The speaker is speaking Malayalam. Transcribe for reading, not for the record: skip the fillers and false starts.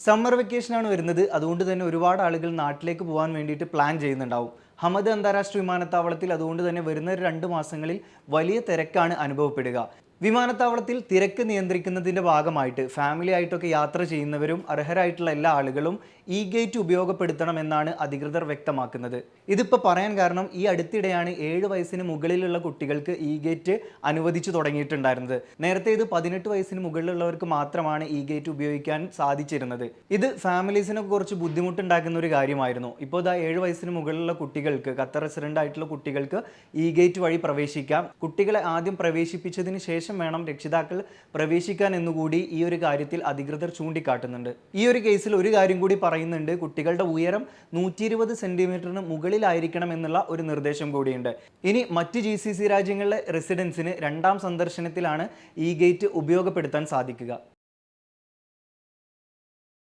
സമ്മർ വെക്കേഷനാണ് വരുന്നത്. അതുകൊണ്ട് തന്നെ ഒരുപാട് ആളുകൾ നാട്ടിലേക്ക് പോകാൻ വേണ്ടിയിട്ട് പ്ലാൻ ചെയ്യുന്നുണ്ടാവും. ഹമദ് അന്താരാഷ്ട്ര വിമാനത്താവളത്തിൽ അതുകൊണ്ട് തന്നെ വരുന്ന 2 മാസങ്ങളിൽ വലിയ തിരക്കാണ് അനുഭവപ്പെടുക. വിമാനത്താവളത്തിൽ തിരക്ക് നിയന്ത്രിക്കുന്നതിൻ്റെ ഭാഗമായിട്ട് ഫാമിലി ആയിട്ടൊക്കെ യാത്ര ചെയ്യുന്നവരും അർഹരായിട്ടുള്ള എല്ലാ ആളുകളും ഇ ഗേറ്റ് ഉപയോഗപ്പെടുത്തണമെന്നാണ് അധികൃതർ വ്യക്തമാക്കുന്നത്. ഇതിപ്പോൾ പറയാൻ കാരണം ഈ അടുത്തിടെയാണ് 7 വയസ്സിന് മുകളിലുള്ള കുട്ടികൾക്ക് ഇ ഗേറ്റ് അനുവദിച്ചു തുടങ്ങിയിട്ടുണ്ടായിരുന്നത്. നേരത്തെ ഇത് 18 വയസ്സിന് മുകളിലുള്ളവർക്ക് മാത്രമാണ് ഇ ഗേറ്റ് ഉപയോഗിക്കാൻ സാധിച്ചിരുന്നത്. ഇത് ഫാമിലീസിനെ കുറച്ച് ബുദ്ധിമുട്ടുണ്ടാക്കുന്ന ഒരു കാര്യമായിരുന്നു. ഇപ്പോൾ ഇതാ 7 വയസ്സിന് മുകളിലുള്ള കുട്ടികൾക്ക്, ഖത്തർ റെസിഡൻ്റ് ആയിട്ടുള്ള കുട്ടികൾക്ക് ഇ ഗേറ്റ് വഴി പ്രവേശിക്കാം. കുട്ടികളെ ആദ്യം പ്രവേശിപ്പിച്ചതിന് ശേഷം വേണം രക്ഷിതാക്കൾ പ്രവേശിക്കാൻ എന്നുകൂടി ഈ ഒരു കാര്യത്തിൽ അധികൃതർ ചൂണ്ടിക്കാട്ടുന്നുണ്ട്. ഈ ഒരു കേസിൽ ഒരു കാര്യം കൂടി പറയുന്നുണ്ട്. കുട്ടികളുടെ ഉയരം 120 സെന്റിമീറ്ററിന് മുകളിലായിരിക്കണം എന്നുള്ള ഒരു നിർദ്ദേശം കൂടിയുണ്ട്. ഇനി മറ്റ് GCC രാജ്യങ്ങളിലെ റെസിഡൻസിന് 2ാം സന്ദർശനത്തിലാണ് ഈ ഗേറ്റ് ഉപയോഗപ്പെടുത്താൻ സാധിക്കുക.